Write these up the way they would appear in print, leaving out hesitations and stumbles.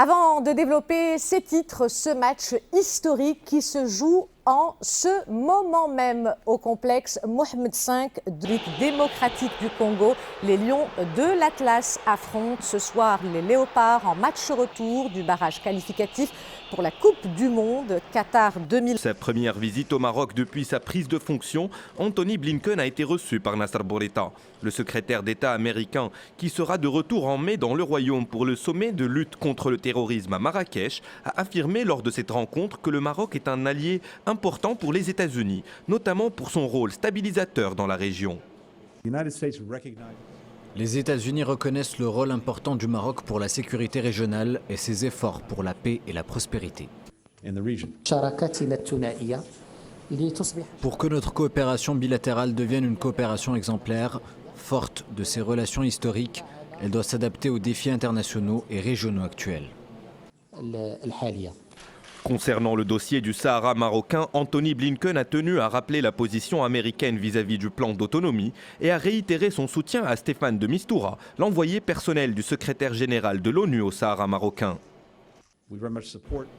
Avant de développer ces titres, ce match historique qui se joue en ce moment même au complexe Mohamed V de la République démocratique du Congo. Les Lions de l'Atlas affrontent ce soir les Léopards en match retour du barrage qualificatif pour la Coupe du Monde Qatar 2000. Sa première visite au Maroc depuis sa prise de fonction, Anthony Blinken a été reçu par Nasser Bourita, le secrétaire d'État américain qui sera de retour en mai dans le Royaume pour le sommet de lutte contre le terrorisme à Marrakech, a affirmé lors de cette rencontre que le Maroc est un allié important pour les États-Unis, notamment pour son rôle stabilisateur dans la région. Les États-Unis reconnaissent le rôle important du Maroc pour la sécurité régionale et ses efforts pour la paix et la prospérité. Pour que notre coopération bilatérale devienne une coopération exemplaire, forte de ses relations historiques, elle doit s'adapter aux défis internationaux et régionaux actuels. Concernant le dossier du Sahara marocain, Anthony Blinken a tenu à rappeler la position américaine vis-à-vis du plan d'autonomie et a réitéré son soutien à Stéphane de Mistura, l'envoyé personnel du secrétaire général de l'ONU au Sahara marocain.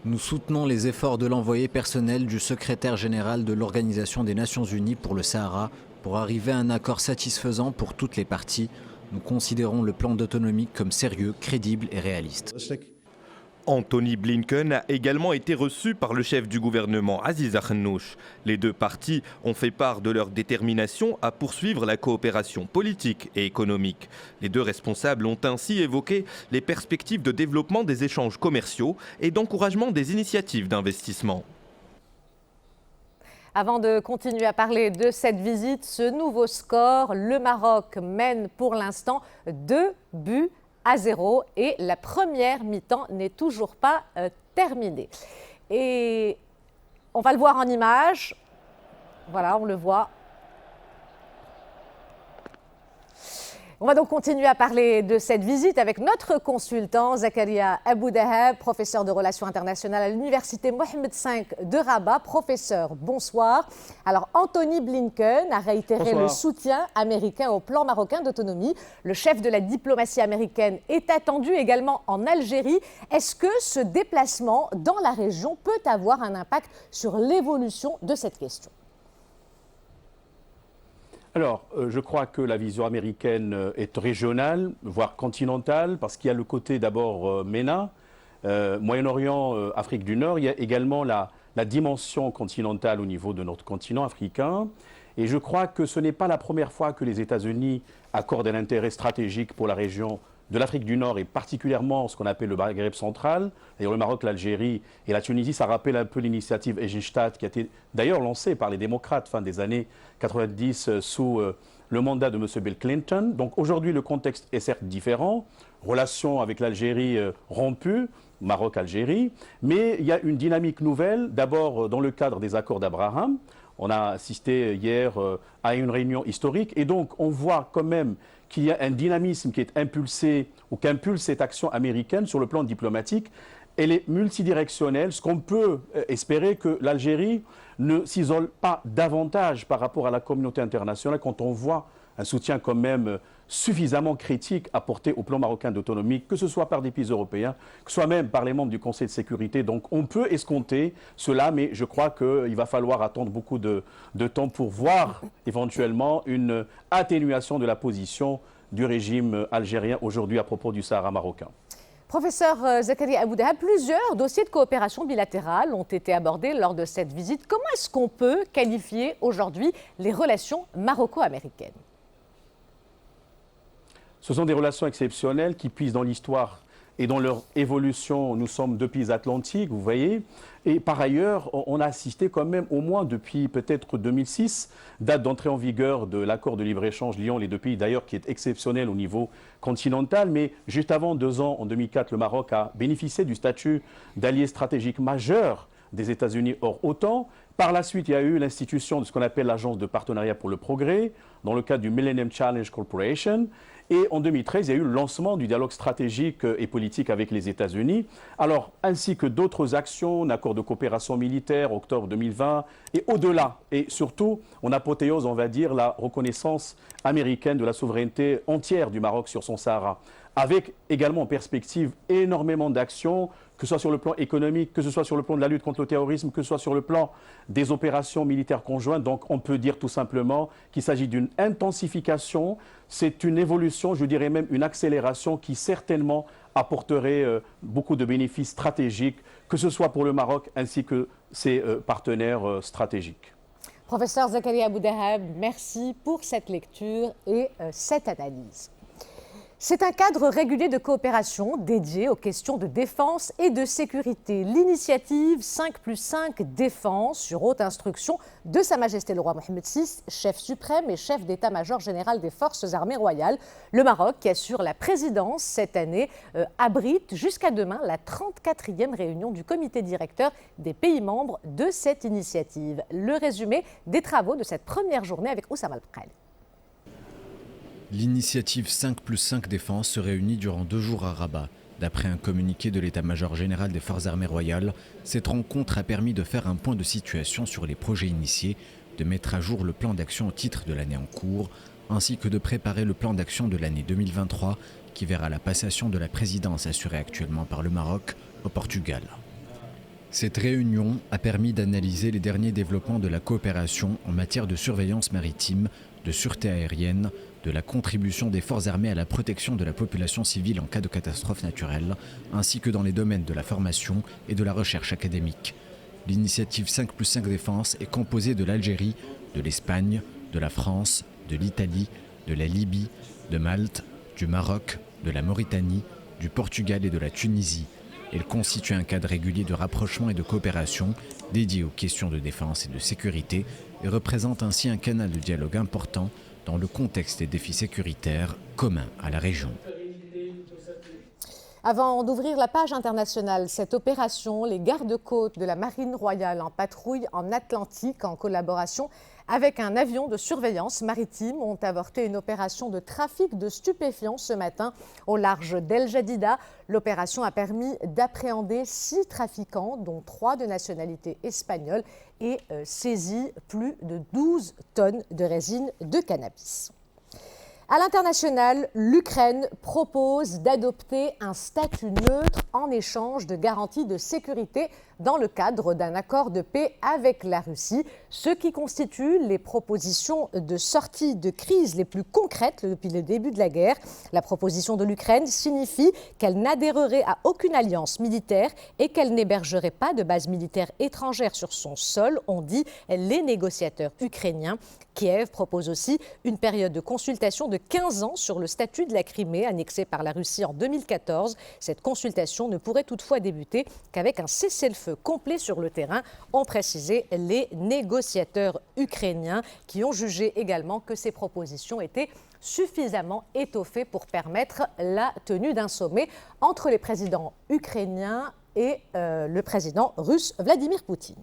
Nous soutenons les efforts de l'envoyé personnel du secrétaire général de l'Organisation des Nations Unies pour le Sahara pour arriver à un accord satisfaisant pour toutes les parties. Nous considérons le plan d'autonomie comme sérieux, crédible et réaliste. Anthony Blinken a également été reçu par le chef du gouvernement Aziz Akhnouch. Les deux parties ont fait part de leur détermination à poursuivre la coopération politique et économique. Les deux responsables ont ainsi évoqué les perspectives de développement des échanges commerciaux et d'encouragement des initiatives d'investissement. Avant de continuer à parler de cette visite, ce nouveau score, le Maroc mène pour l'instant 2-0 et la première mi-temps n'est toujours pas terminée. Et on va le voir en image. Voilà, on le voit. On va donc continuer à parler de cette visite avec notre consultant Zakaria Aboudahab, professeur de relations internationales à l'université Mohamed V de Rabat. Professeur, bonsoir. Alors, Anthony Blinken a réitéré le soutien américain au plan marocain d'autonomie. Le chef de la diplomatie américaine est attendu également en Algérie. Est-ce que ce déplacement dans la région peut avoir un impact sur l'évolution de cette question ? Alors, je crois que la vision américaine est régionale, voire continentale, parce qu'il y a le côté d'abord MENA, Moyen-Orient, Afrique du Nord. Il y a également la dimension continentale au niveau de notre continent africain. Et je crois que ce n'est pas la première fois que les États-Unis accordent un intérêt stratégique pour la région de l'Afrique du Nord et particulièrement ce qu'on appelle le Maghreb central, d'ailleurs le Maroc, l'Algérie et la Tunisie. Ça rappelle un peu l'initiative Eginstadt qui a été d'ailleurs lancée par les démocrates fin des années 90 sous le mandat de M. Bill Clinton. Donc aujourd'hui le contexte est certes différent, relations avec l'Algérie rompues, Maroc-Algérie, mais il y a une dynamique nouvelle, d'abord dans le cadre des accords d'Abraham. On a assisté hier à une réunion historique et donc on voit quand même qu'il y a un dynamisme qui est impulsé ou qu'impulse cette action américaine sur le plan diplomatique. Elle est multidirectionnelle, ce qu'on peut espérer que l'Algérie ne s'isole pas davantage par rapport à la communauté internationale quand on voit un soutien quand même suffisamment critique apporté au plan marocain d'autonomie, que ce soit par des pays européens, que ce soit même par les membres du Conseil de sécurité. Donc on peut escompter cela, mais je crois qu'il va falloir attendre beaucoup de temps pour voir éventuellement une atténuation de la position du régime algérien aujourd'hui à propos du Sahara marocain. Professeur Zakaria Aboudahab, plusieurs dossiers de coopération bilatérale ont été abordés lors de cette visite. Comment est-ce qu'on peut qualifier aujourd'hui les relations maroco-américaines ? Ce sont des relations exceptionnelles qui puisent dans l'histoire et dans leur évolution. Nous sommes deux pays atlantiques, vous voyez. Et par ailleurs, on a assisté quand même au moins depuis peut-être 2006, date d'entrée en vigueur de l'accord de libre-échange liant les deux pays, d'ailleurs qui est exceptionnel au niveau continental. Mais juste avant 2 ans, en 2004, le Maroc a bénéficié du statut d'allié stratégique majeur des États-Unis hors OTAN. Par la suite, il y a eu l'institution de ce qu'on appelle l'Agence de partenariat pour le progrès, dans le cadre du Millennium Challenge Corporation. Et en 2013, il y a eu le lancement du dialogue stratégique et politique avec les États-Unis. Alors, ainsi que d'autres actions, un accord de coopération militaire, octobre 2020, et au-delà. Et surtout, on apothéose, on va dire, la reconnaissance américaine de la souveraineté entière du Maroc sur son Sahara. avec également en perspective énormément d'actions, que ce soit sur le plan économique, que ce soit sur le plan de la lutte contre le terrorisme, que ce soit sur le plan des opérations militaires conjointes. Donc on peut dire tout simplement qu'il s'agit d'une intensification, c'est une évolution, je dirais même une accélération qui certainement apporterait beaucoup de bénéfices stratégiques, que ce soit pour le Maroc ainsi que ses partenaires stratégiques. Professeur Zakaria Aboudahab, merci pour cette lecture et cette analyse. C'est un cadre régulier de coopération dédié aux questions de défense et de sécurité. L'initiative 5+5 Défense, sur haute instruction de Sa Majesté le Roi Mohammed VI, chef suprême et chef d'état-major général des Forces armées royales. Le Maroc, qui assure la présidence cette année, abrite jusqu'à demain la 34e réunion du comité directeur des pays membres de cette initiative. Le résumé des travaux de cette première journée avec Oussama El-Bkhali. L'initiative 5+5 Défense se réunit durant 2 jours à Rabat. D'après un communiqué de l'état-major général des Forces armées royales, cette rencontre a permis de faire un point de situation sur les projets initiés, de mettre à jour le plan d'action au titre de l'année en cours, ainsi que de préparer le plan d'action de l'année 2023 qui verra la passation de la présidence assurée actuellement par le Maroc au Portugal. Cette réunion a permis d'analyser les derniers développements de la coopération en matière de surveillance maritime, de sûreté aérienne, de la contribution des forces armées à la protection de la population civile en cas de catastrophe naturelle, ainsi que dans les domaines de la formation et de la recherche académique. L'initiative 5+5 Défense est composée de l'Algérie, de l'Espagne, de la France, de l'Italie, de la Libye, de Malte, du Maroc, de la Mauritanie, du Portugal et de la Tunisie. Elle constitue un cadre régulier de rapprochement et de coopération dédié aux questions de défense et de sécurité et représente ainsi un canal de dialogue important dans le contexte des défis sécuritaires communs à la région. Avant d'ouvrir la page internationale, cette opération, les gardes-côtes de la Marine royale en patrouille en Atlantique en collaboration avec un avion de surveillance maritime ont avorté une opération de trafic de stupéfiants ce matin au large d'El Jadida. L'opération a permis d'appréhender 6 trafiquants, dont 3 de nationalité espagnole, et saisi plus de 12 tonnes de résine de cannabis. À l'international, l'Ukraine propose d'adopter un statut neutre en échange de garanties de sécurité dans le cadre d'un accord de paix avec la Russie, ce qui constitue les propositions de sortie de crise les plus concrètes depuis le début de la guerre. La proposition de l'Ukraine signifie qu'elle n'adhérerait à aucune alliance militaire et qu'elle n'hébergerait pas de base militaire étrangère sur son sol, ont dit les négociateurs ukrainiens. Kiev propose aussi une période de consultation de 15 ans sur le statut de la Crimée, annexée par la Russie en 2014. Cette consultation ne pourrait toutefois débuter qu'avec un cessez-le-feu complet sur le terrain, ont précisé les négociateurs ukrainiens, qui ont jugé également que ces propositions étaient suffisamment étoffées pour permettre la tenue d'un sommet entre les présidents ukrainiens et le président russe Vladimir Poutine.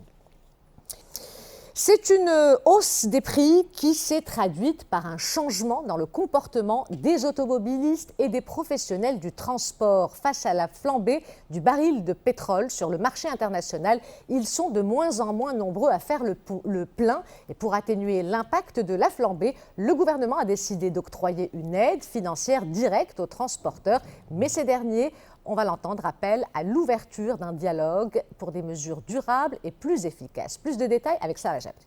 C'est une hausse des prix qui s'est traduite par un changement dans le comportement des automobilistes et des professionnels du transport. Face à la flambée du baril de pétrole sur le marché international, ils sont de moins en moins nombreux à faire le plein. Et pour atténuer l'impact de la flambée, le gouvernement a décidé d'octroyer une aide financière directe aux transporteurs. Mais ces derniers, on va l'entendre, appellent à l'ouverture d'un dialogue pour des mesures durables et plus efficaces. Plus de détails avec Sarah Jabri.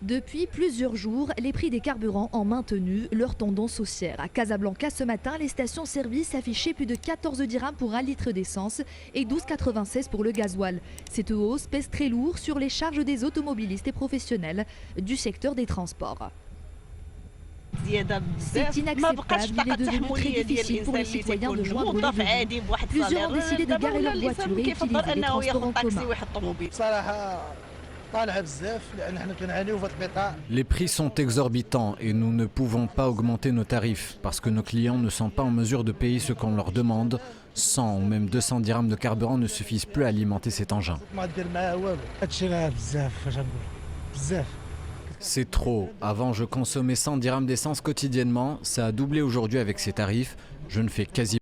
Depuis plusieurs jours, les prix des carburants ont maintenu leur tendance haussière. À Casablanca, ce matin, les stations-service affichaient plus de 14 dirhams pour 1 litre d'essence et 12,96 pour le gasoil. Cette hausse pèse très lourd sur les charges des automobilistes et professionnels du secteur des transports. C'est inacceptable, il est devenu très difficile pour les citoyens de joindre les deux bouts. Plusieurs ont décidé de garer leur voiture et utiliser les transports en commun. Les prix sont exorbitants et nous ne pouvons pas augmenter nos tarifs parce que nos clients ne sont pas en mesure de payer ce qu'on leur demande. 100 ou même 200 dirhams de carburant ne suffisent plus à alimenter cet engin. C'est trop. Avant, je consommais 100 dirhams d'essence quotidiennement. Ça a doublé aujourd'hui avec ces tarifs. Je ne fais quasiment